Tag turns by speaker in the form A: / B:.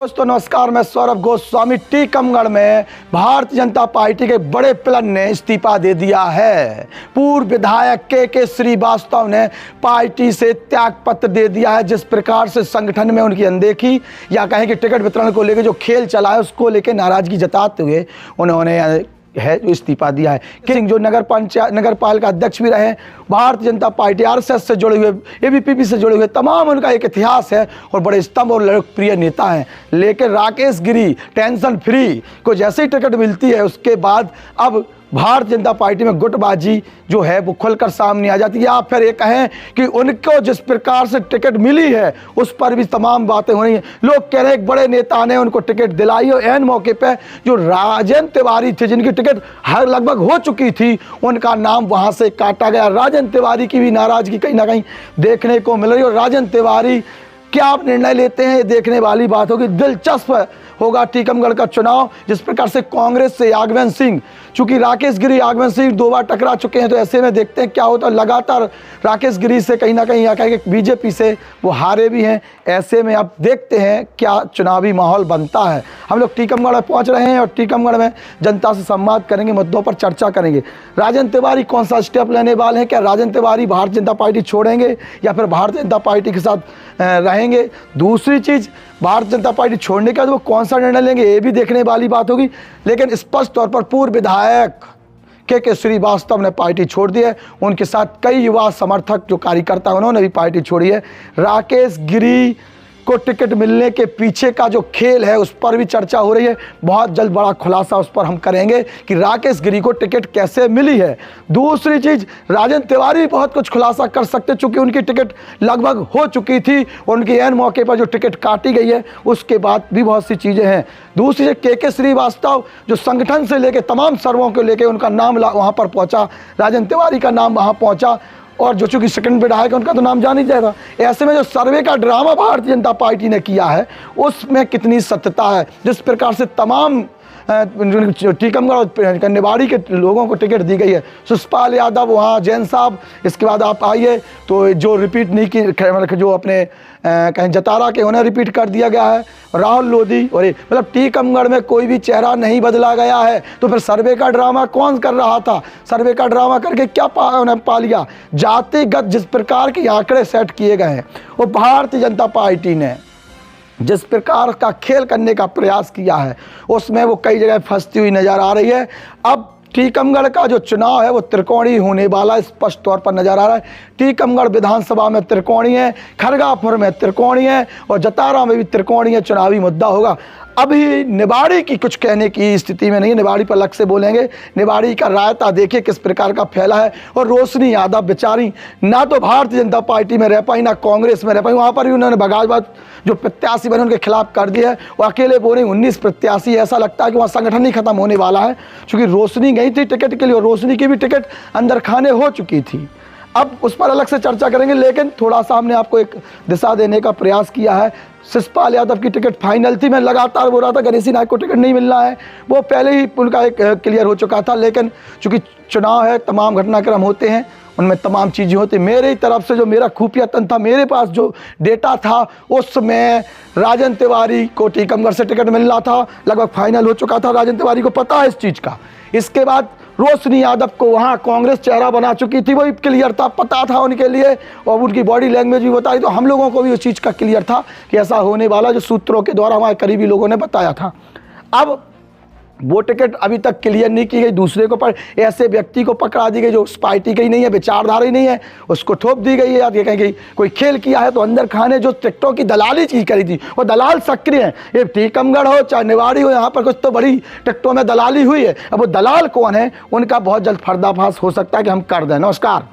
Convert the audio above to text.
A: दोस्तों नमस्कार, मैं सौरभ गोस्वामी। टीकमगढ़ में भारतीय जनता पार्टी के बड़े प्लान ने इस्तीफा दे दिया है। पूर्व विधायक के श्रीवास्तव ने पार्टी से त्याग पत्र दे दिया है। जिस प्रकार से संगठन में उनकी अनदेखी या कहें कि टिकट वितरण को लेकर जो खेल चला है उसको लेकर नाराजगी जताते हुए उन्होंने है जो इस्तीफा दिया है। सिंह जो नगर पालिका अध्यक्ष भी रहे, भारतीय जनता पार्टी आरएसएस से जुड़े हुए, एबीवीपी से जुड़े हुए, तमाम उनका एक इतिहास है और बड़े स्तंभ और लोकप्रिय नेता हैं। लेकिन राकेश गिरी टेंशन फ्री को जैसे ही टिकट मिलती है उसके बाद अब भारतीय जनता पार्टी में गुटबाजी जो है वो खुलकर सामने आ जाती है। या फिर ये कहें कि उनको जिस प्रकार से टिकट मिली है उस पर भी तमाम बातें हो रही हैं। लोग कह रहे हैं एक बड़े नेता ने उनको टिकट दिलाई और एन मौके पे जो राजेंद्र तिवारी थे जिनकी टिकट हर लगभग हो चुकी थी उनका नाम वहां से काटा गया। राजेंद्र तिवारी की भी नाराजगी कहीं ना कहीं देखने को मिल रही है और राजेंद्र तिवारी क्या आप निर्णय लेते हैं ये देखने वाली बात होगी। दिलचस्प होगा टीकमगढ़ का चुनाव। जिस प्रकार से कांग्रेस से याज्ञवंत सिंह, चूंकि राकेश गिरी याज्ञवंत सिंह 2 बार टकरा चुके हैं, तो ऐसे में देखते हैं क्या होता है। लगातार राकेश गिरी से कहीं ना कहीं या कहें कि बीजेपी से वो हारे भी हैं। ऐसे में अब देखते हैं क्या चुनावी माहौल बनता है। हम लोग टीकमगढ़ में पहुंच रहे हैं और टीकमगढ़ में जनता से संवाद करेंगे, मुद्दों पर चर्चा करेंगे। राजेंद्र तिवारी कौन सा स्टेप लेने वाले हैं? क्या राजेंद्र तिवारी भारतीय जनता पार्टी छोड़ेंगे या फिर भारतीय जनता पार्टी के साथ रहेंगे? दूसरी चीज़, भारतीय जनता पार्टी छोड़ने के बाद वो कौन सा निर्णय लेंगे ये भी देखने वाली बात होगी। लेकिन स्पष्ट तौर पर पूर्व विधायक के श्रीवास्तव ने पार्टी छोड़ दी है। उनके साथ कई युवा समर्थक जो कार्यकर्ता उन्होंने भी पार्टी छोड़ी है। राकेश गिरी को टिकट मिलने के पीछे का जो खेल है उस पर भी चर्चा हो रही है। बहुत जल्द बड़ा खुलासा उस पर हम करेंगे कि राकेश गिरी को टिकट कैसे मिली है। दूसरी चीज़, राजेंद्र तिवारी भी बहुत कुछ खुलासा कर सकते चूँकि उनकी टिकट लगभग हो चुकी थी और उनकी एन मौके पर जो टिकट काटी गई है उसके बाद भी बहुत सी चीज़ें हैं। दूसरी चीज़, के श्रीवास्तव जो संगठन से लेकर तमाम सर्वों को लेकर उनका नाम वहाँ पर पहुँचा, राजेंद्र तिवारी का नाम वहाँ पहुँचा और जो चूंकि सेकंड विधायक उनका तो नाम जान ही जाएगा। ऐसे में जो सर्वे का ड्रामा भारतीय जनता पार्टी ने किया है उसमें कितनी सत्यता है। जिस प्रकार से तमाम टीकमगढ़ और निवाड़ी के लोगों को टिकट दी गई है, सुषपाल यादव वहाँ, जैन साहब, इसके बाद आप आइए तो जो रिपीट नहीं की जो अपने कहीं जतारा के उन्हें रिपीट कर दिया गया है, राहुल लोधी, और मतलब टीकमगढ़ में कोई भी चेहरा नहीं बदला गया है। तो फिर सर्वे का ड्रामा कौन कर रहा था? सर्वे का ड्रामा करके क्या उन्हें पा लिया? जातिगत जिस प्रकार के आंकड़े सेट किए गए हैं वो भारतीय जनता पार्टी ने जिस प्रकार का खेल करने का प्रयास किया है उसमें वो कई जगह फंसती हुई नज़र आ रही है। अब टीकमगढ़ का जो चुनाव है वो त्रिकोणीय होने वाला स्पष्ट तौर पर नजर आ रहा है। टीकमगढ़ विधानसभा में त्रिकोणीय है, खड़गापुर में त्रिकोणीय है और जतारा में भी त्रिकोणीय चुनावी मुद्दा होगा। अभी निवाड़ी की कुछ कहने की स्थिति में नहीं है, निवाड़ी पर अलग से बोलेंगे। निवाड़ी का रायता देखिए किस प्रकार का फैला है और रोशनी यादव बेचारी ना तो भारतीय जनता पार्टी में रह पाई ना कांग्रेस में रह पाई। वहाँ पर भी उन्होंने बगावत जो प्रत्याशी बने उनके खिलाफ कर दिया है। वो अकेले बोले 19 प्रत्याशी, ऐसा लगता है कि वहाँ संगठन ही खत्म होने वाला है। क्योंकि रोशनी गई थी टिकट के लिए और रोशनी की भी टिकट अंदर खाने हो चुकी थी। अब उस पर अलग से चर्चा करेंगे, लेकिन थोड़ा सा हमने आपको एक दिशा देने का प्रयास किया है। शिषपाल यादव की टिकट फाइनल थी, मैं लगातार बोल रहा था गणेशी नायक को टिकट नहीं मिलना है, वो पहले ही उनका एक क्लियर हो चुका था। लेकिन चूंकि चुनाव है, तमाम घटनाक्रम होते हैं, उनमें तमाम चीज़ें होती। मेरी तरफ से जो मेरा खुफिया तंत्र था, मेरे पास जो डेटा था उसमें राजेंद्र तिवारी को टीकमगढ़ से टिकट मिलना था, लगभग फाइनल हो चुका था। राजेंद्र तिवारी को पता है इस चीज़ का। इसके बाद रोशनी यादव को वहाँ कांग्रेस चेहरा बना चुकी थी, वही क्लियर था, पता था उनके लिए और उनकी बॉडी लैंग्वेज भी बताई। तो हम लोगों को भी उस चीज़ का क्लियर था कि ऐसा होने वाला, जो सूत्रों के द्वारा हमारे करीबी लोगों ने बताया था। अब वो टिकट अभी तक क्लियर नहीं की गई, दूसरे को पर ऐसे व्यक्ति को पकड़ा दी गई जो उस पार्टी की ही नहीं है, विचारधारा ही नहीं है, उसको थोप दी गई है। या कहीं कहीं कोई खेल किया है तो अंदर खाने जो टिकटों की दलाली चीज करी थी वो दलाल सक्रिय है। ये टीकमगढ़ हो चाहे निवाड़ी हो, यहाँ पर कुछ तो बड़ी टिकटों में दलाली हुई है। अब वो दलाल कौन है उनका बहुत जल्द पर्दाफाश हो सकता है कि हम कर दें। नमस्कार।